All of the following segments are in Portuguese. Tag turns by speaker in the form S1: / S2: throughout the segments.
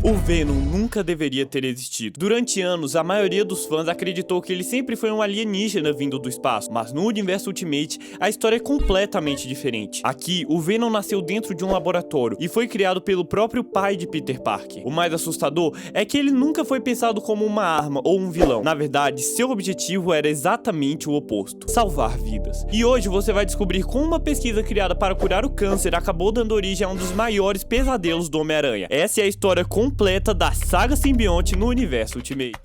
S1: O Venom nunca deveria ter existido. Durante anos, a maioria dos fãs acreditou que ele sempre foi um alienígena vindo do espaço, mas no universo Ultimate, a história é completamente diferente. Aqui, o Venom nasceu dentro de um laboratório e foi criado pelo próprio pai de Peter Parker. O mais assustador é que ele nunca foi pensado como uma arma ou um vilão. Na verdade, seu objetivo era exatamente o oposto: salvar vidas. E hoje você vai descobrir como uma pesquisa criada para curar o câncer acabou dando origem a um dos maiores pesadelos do Homem-Aranha. Essa é a história completa da saga simbionte no universo Ultimate.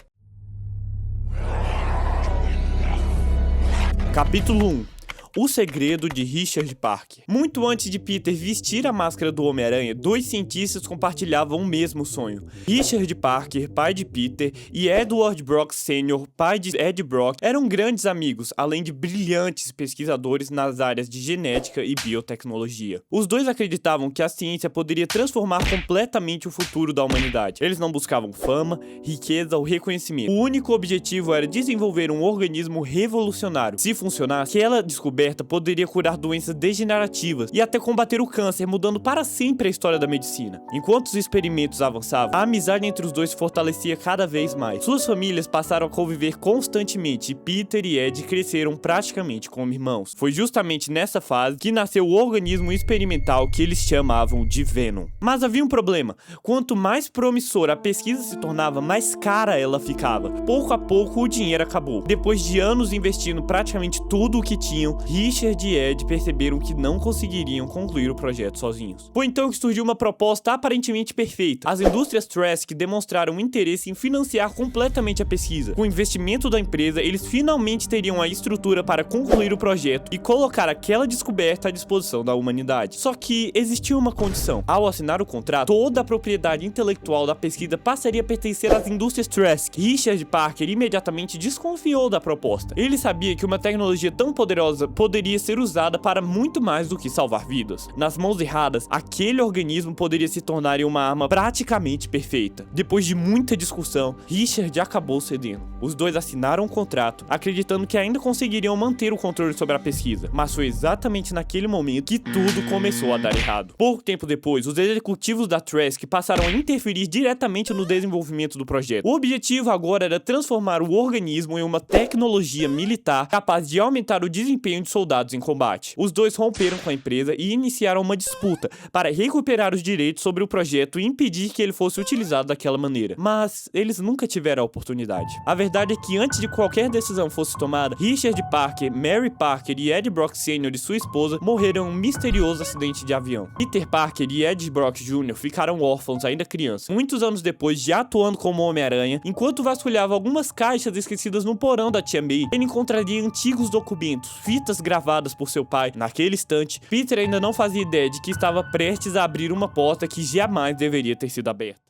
S1: Capítulo 1. O segredo de Richard Parker. Muito antes de Peter vestir a máscara do Homem-Aranha, dois cientistas compartilhavam o mesmo sonho. Richard Parker, pai de Peter, e Edward Brock Sr., pai de Ed Brock, eram grandes amigos, além de brilhantes pesquisadores nas áreas de genética e biotecnologia. Os dois acreditavam que a ciência poderia transformar completamente o futuro da humanidade. Eles não buscavam fama, riqueza ou reconhecimento. O único objetivo era desenvolver um organismo revolucionário. Se funcionasse, aquela descoberta poderia curar doenças degenerativas e até combater o câncer, mudando para sempre a história da medicina. Enquanto os experimentos avançavam, a amizade entre os dois se fortalecia cada vez mais. Suas famílias passaram a conviver constantemente e Peter e Ed cresceram praticamente como irmãos. Foi justamente nessa fase que nasceu o organismo experimental que eles chamavam de Venom. Mas havia um problema: quanto mais promissora a pesquisa se tornava, mais cara ela ficava. Pouco a pouco o dinheiro acabou. Depois de anos investindo praticamente tudo o que tinham, Richard e Ed perceberam que não conseguiriam concluir o projeto sozinhos. Foi então que surgiu uma proposta aparentemente perfeita. As indústrias Trask demonstraram interesse em financiar completamente a pesquisa. Com o investimento da empresa, eles finalmente teriam a estrutura para concluir o projeto e colocar aquela descoberta à disposição da humanidade. Só que existia uma condição: ao assinar o contrato, toda a propriedade intelectual da pesquisa passaria a pertencer às indústrias Trask. Richard Parker imediatamente desconfiou da proposta. Ele sabia que uma tecnologia tão poderosa poderia ser usada para muito mais do que salvar vidas. Nas mãos erradas, aquele organismo poderia se tornar uma arma praticamente perfeita. Depois de muita discussão, Richard acabou cedendo. Os dois assinaram um contrato, acreditando que ainda conseguiriam manter o controle sobre a pesquisa. Mas foi exatamente naquele momento que tudo começou a dar errado. Pouco tempo depois, os executivos da Trask passaram a interferir diretamente no desenvolvimento do projeto. O objetivo agora era transformar o organismo em uma tecnologia militar capaz de aumentar o desempenho de soldados em combate. Os dois romperam com a empresa e iniciaram uma disputa para recuperar os direitos sobre o projeto e impedir que ele fosse utilizado daquela maneira. Mas eles nunca tiveram a oportunidade. A verdade é que antes de qualquer decisão fosse tomada, Richard Parker, Mary Parker e Ed Brock Sr. e sua esposa morreram em um misterioso acidente de avião. Peter Parker e Ed Brock Jr. ficaram órfãos ainda crianças. Muitos anos depois, já atuando como Homem-Aranha, enquanto vasculhava algumas caixas esquecidas no porão da tia May, ele encontraria antigos documentos, fitas gravadas por seu pai. Naquele instante, Peter ainda não fazia ideia de que estava prestes a abrir uma porta que jamais deveria ter sido aberta.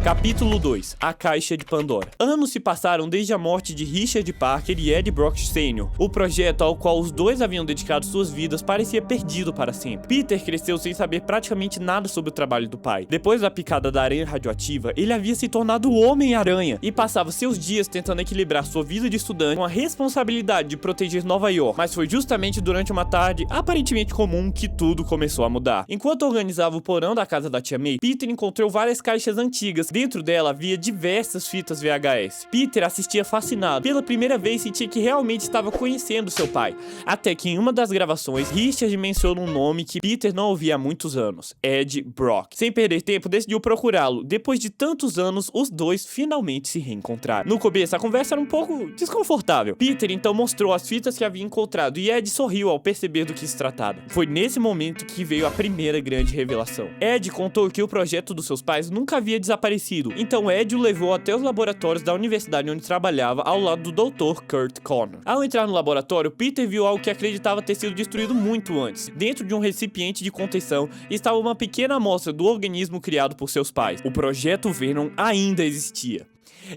S1: Capítulo 2. A Caixa de Pandora. Anos se passaram desde a morte de Richard Parker e Ed Brock Sr. O projeto ao qual os dois haviam dedicado suas vidas parecia perdido para sempre. Peter cresceu sem saber praticamente nada sobre o trabalho do pai. Depois da picada da aranha radioativa, ele havia se tornado o Homem-Aranha e passava seus dias tentando equilibrar sua vida de estudante com a responsabilidade de proteger Nova York. Mas foi justamente durante uma tarde aparentemente comum que tudo começou a mudar. Enquanto organizava o porão da casa da tia May, Peter encontrou várias caixas antigas. Dentro dela havia diversas fitas VHS. Peter assistia fascinado. Pela primeira vez sentia que realmente estava conhecendo seu pai. Até que em uma das gravações, Richard menciona um nome que Peter não ouvia há muitos anos: Ed Brock. Sem perder tempo, decidiu procurá-lo. Depois de tantos anos, os dois finalmente se reencontraram. No começo, a conversa era um pouco desconfortável. Peter então mostrou as fitas que havia encontrado e Ed sorriu ao perceber do que se tratava. Foi nesse momento que veio a primeira grande revelação. Ed contou que o projeto dos seus pais nunca havia desaparecido. Então Ed o levou até os laboratórios da universidade onde trabalhava, ao lado do Dr. Kurt Connor. Ao entrar no laboratório, Peter viu algo que acreditava ter sido destruído muito antes. Dentro de um recipiente de contenção estava uma pequena amostra do organismo criado por seus pais. O projeto Venom ainda existia.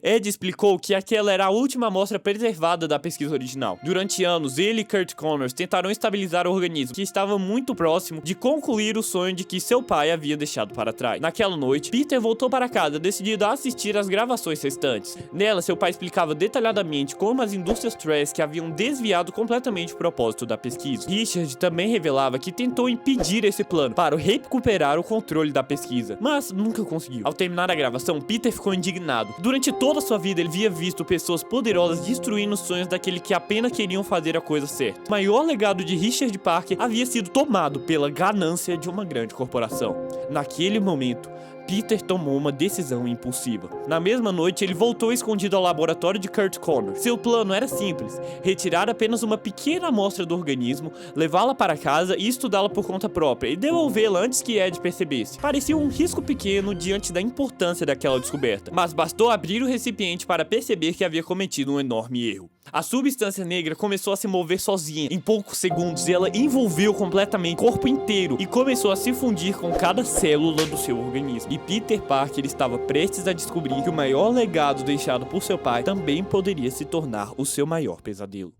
S1: Ed explicou que aquela era a última amostra preservada da pesquisa original. Durante anos, ele e Kurt Connors tentaram estabilizar o organismo, que estava muito próximo de concluir o sonho de que seu pai havia deixado para trás. Naquela noite, Peter voltou para casa decidido a assistir às gravações restantes. Nela, seu pai explicava detalhadamente como as indústrias Trask haviam desviado completamente o propósito da pesquisa. Richard também revelava que tentou impedir esse plano para recuperar o controle da pesquisa, mas nunca conseguiu. Ao terminar a gravação, Peter ficou indignado. Durante toda a sua vida, ele havia visto pessoas poderosas destruindo os sonhos daquele que apenas queriam fazer a coisa certa. O maior legado de Richard Parker havia sido tomado pela ganância de uma grande corporação. Naquele momento, Peter tomou uma decisão impulsiva. Na mesma noite, ele voltou escondido ao laboratório de Kurt Connors. Seu plano era simples: retirar apenas uma pequena amostra do organismo, levá-la para casa e estudá-la por conta própria, e devolvê-la antes que Ed percebesse. Parecia um risco pequeno diante da importância daquela descoberta, mas bastou abrir o recipiente para perceber que havia cometido um enorme erro. A substância negra começou a se mover sozinha. Em poucos segundos, ela envolveu completamente o corpo inteiro e começou a se fundir com cada célula do seu organismo. E Peter Parker estava prestes a descobrir que o maior legado deixado por seu pai também poderia se tornar o seu maior pesadelo.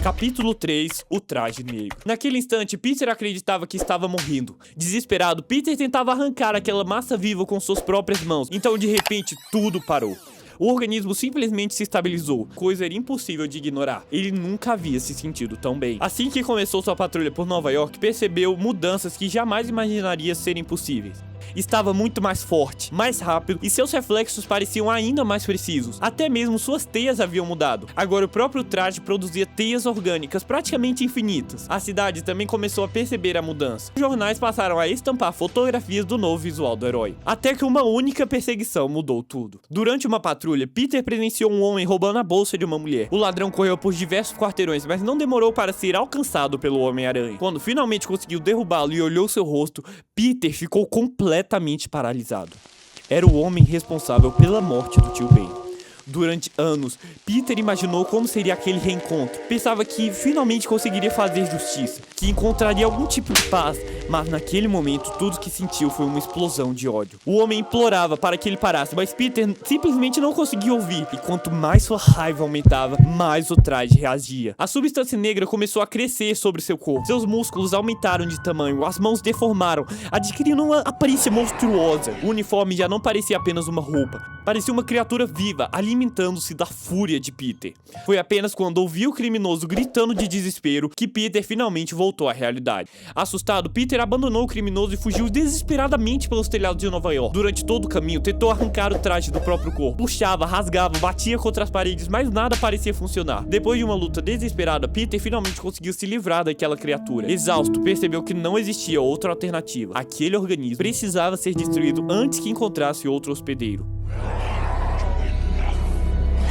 S1: Capítulo 3 – O Traje Negro. Naquele instante, Peter acreditava que estava morrendo. Desesperado, Peter tentava arrancar aquela massa viva com suas próprias mãos. Então, de repente, tudo parou. O organismo simplesmente se estabilizou, coisa era impossível de ignorar. Ele nunca havia se sentido tão bem. Assim que começou sua patrulha por Nova York, percebeu mudanças que jamais imaginaria serem possíveis. Estava muito mais forte, mais rápido e seus reflexos pareciam ainda mais precisos. Até mesmo suas teias haviam mudado. Agora o próprio traje produzia teias orgânicas praticamente infinitas. A cidade também começou a perceber a mudança. Os jornais passaram a estampar fotografias do novo visual do herói. Até que uma única perseguição mudou tudo. Durante uma patrulha, Peter presenciou um homem roubando a bolsa de uma mulher. O ladrão correu por diversos quarteirões, mas não demorou para ser alcançado pelo Homem-Aranha. Quando finalmente conseguiu derrubá-lo e olhou seu rosto, Peter ficou completamente paralisado. Era o homem responsável pela morte do tio Ben. Durante anos, Peter imaginou como seria aquele reencontro. Pensava que finalmente conseguiria fazer justiça, que encontraria algum tipo de paz, mas naquele momento tudo que sentiu foi uma explosão de ódio. O homem implorava para que ele parasse, mas Peter simplesmente não conseguia ouvir, e quanto mais sua raiva aumentava, mais o traje reagia. A substância negra começou a crescer sobre seu corpo. Seus músculos aumentaram de tamanho, as mãos deformaram, adquirindo uma aparência monstruosa. O uniforme já não parecia apenas uma roupa, parecia uma criatura viva, alimentando-se da fúria de Peter. Foi apenas quando ouviu o criminoso gritando de desespero que Peter finalmente voltou à realidade. Assustado, Peter abandonou o criminoso e fugiu desesperadamente pelos telhados de Nova York. Durante todo o caminho, tentou arrancar o traje do próprio corpo. Puxava, rasgava, batia contra as paredes, mas nada parecia funcionar. Depois de uma luta desesperada, Peter finalmente conseguiu se livrar daquela criatura. Exausto, percebeu que não existia outra alternativa. Aquele organismo precisava ser destruído antes que encontrasse outro hospedeiro.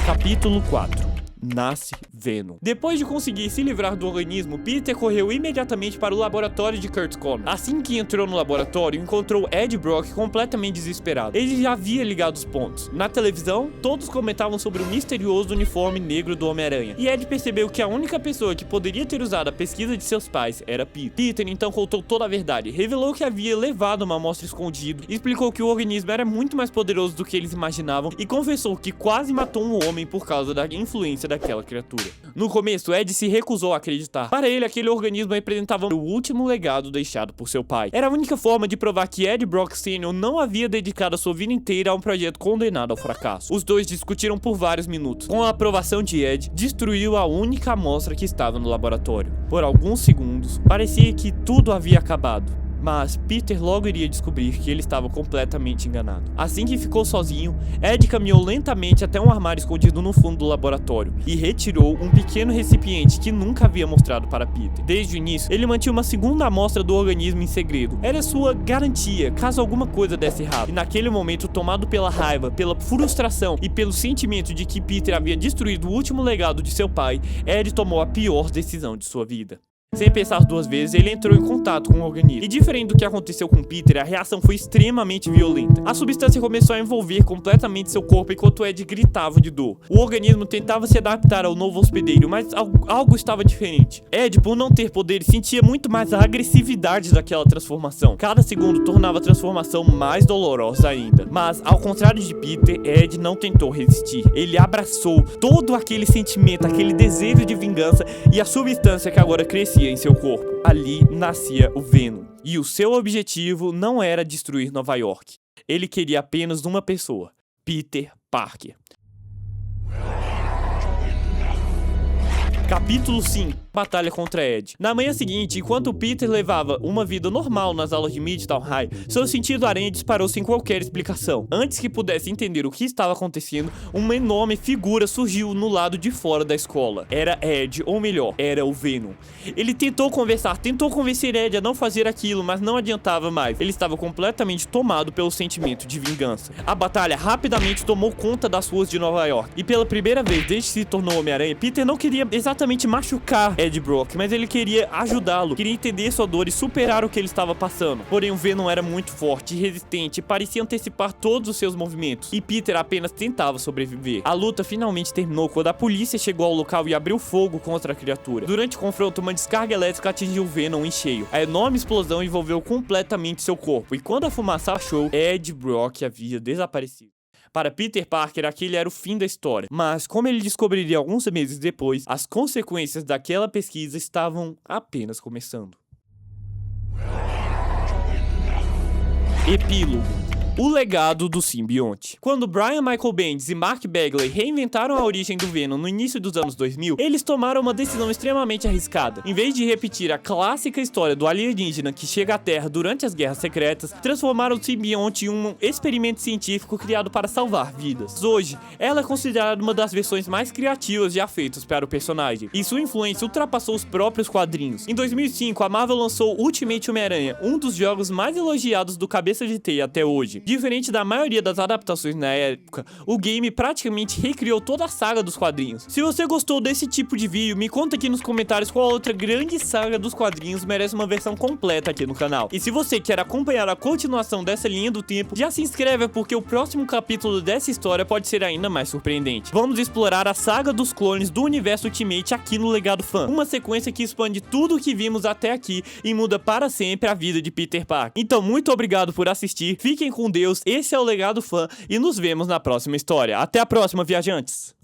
S1: Capítulo 4 – Nasce Venom. Depois de conseguir se livrar do organismo, Peter correu imediatamente para o laboratório de Kurt Connors. Assim que entrou no laboratório, encontrou Ed Brock completamente desesperado. Ele já havia ligado os pontos. Na televisão, todos comentavam sobre o misterioso uniforme negro do Homem-Aranha, e Ed percebeu que a única pessoa que poderia ter usado a pesquisa de seus pais era Peter. Peter então contou toda a verdade, revelou que havia levado uma amostra escondida, explicou que o organismo era muito mais poderoso do que eles imaginavam e confessou que quase matou um homem por causa da influência daquela criatura. No começo, Ed se recusou a acreditar. Para ele, aquele organismo representava o último legado deixado por seu pai. Era a única forma de provar que Ed Brock Sr. não havia dedicado a sua vida inteira a um projeto condenado ao fracasso. Os dois discutiram por vários minutos. Com a aprovação de Ed, destruiu a única amostra que estava no laboratório. Por alguns segundos, parecia que tudo havia acabado. Mas Peter logo iria descobrir que ele estava completamente enganado. Assim que ficou sozinho, Ed caminhou lentamente até um armário escondido no fundo do laboratório e retirou um pequeno recipiente que nunca havia mostrado para Peter. Desde o início, ele mantinha uma segunda amostra do organismo em segredo. Era sua garantia, caso alguma coisa desse errado. E naquele momento, tomado pela raiva, pela frustração e pelo sentimento de que Peter havia destruído o último legado de seu pai, Ed tomou a pior decisão de sua vida. Sem pensar duas vezes, ele entrou em contato com o organismo. E diferente do que aconteceu com Peter, a reação foi extremamente violenta. A substância começou a envolver completamente seu corpo enquanto Ed gritava de dor. O organismo tentava se adaptar ao novo hospedeiro, mas algo estava diferente. Ed, por não ter poderes, sentia muito mais a agressividade daquela transformação. Cada segundo tornava a transformação mais dolorosa ainda. Mas, ao contrário de Peter, Ed não tentou resistir. Ele abraçou todo aquele sentimento, aquele desejo de vingança e a substância que agora crescia em seu corpo. Ali nascia o Venom. E o seu objetivo não era destruir Nova York. Ele queria apenas uma pessoa: Peter Parker. Capítulo 5. Batalha contra Ed. Na manhã seguinte, enquanto Peter levava uma vida normal nas aulas de Midtown High, seu sentido aranha disparou sem qualquer explicação. Antes que pudesse entender o que estava acontecendo, uma enorme figura surgiu no lado de fora da escola. Era Ed, ou melhor, era o Venom. Ele tentou conversar, tentou convencer Ed a não fazer aquilo, mas não adiantava mais. Ele estava completamente tomado pelo sentimento de vingança. A batalha rapidamente tomou conta das ruas de Nova York. E pela primeira vez desde que se tornou Homem-Aranha, Peter não queria exatamente machucar Ed Brock, mas ele queria ajudá-lo, queria entender sua dor e superar o que ele estava passando. Porém, o Venom era muito forte e resistente e parecia antecipar todos os seus movimentos, e Peter apenas tentava sobreviver. A luta finalmente terminou quando a polícia chegou ao local e abriu fogo contra a criatura. Durante o confronto, uma descarga elétrica atingiu o Venom em cheio. A enorme explosão envolveu completamente seu corpo, e quando a fumaça achou, Ed Brock havia desaparecido. Para Peter Parker, aquele era o fim da história. Mas, como ele descobriria alguns meses depois, as consequências daquela pesquisa estavam apenas começando. Epílogo. O legado do simbionte. Quando Brian Michael Bendis e Mark Bagley reinventaram a origem do Venom no início dos anos 2000, eles tomaram uma decisão extremamente arriscada. Em vez de repetir a clássica história do alienígena que chega à Terra durante as Guerras Secretas, transformaram o simbionte em um experimento científico criado para salvar vidas. Hoje, ela é considerada uma das versões mais criativas já feitas para o personagem, e sua influência ultrapassou os próprios quadrinhos. Em 2005, a Marvel lançou Ultimate Homem-Aranha, um dos jogos mais elogiados do Cabeça de Teia até hoje. Diferente da maioria das adaptações na época, o game praticamente recriou toda a saga dos quadrinhos. Se você gostou desse tipo de vídeo, me conta aqui nos comentários qual outra grande saga dos quadrinhos merece uma versão completa aqui no canal. E se você quer acompanhar a continuação dessa linha do tempo, já se inscreve porque o próximo capítulo dessa história pode ser ainda mais surpreendente. Vamos explorar a saga dos clones do universo Ultimate aqui no Legado Fã, uma sequência que expande tudo o que vimos até aqui e muda para sempre a vida de Peter Parker. Então, muito obrigado por assistir, fiquem com Deus, esse é o Legado Fã e nos vemos na próxima história. Até a próxima, viajantes!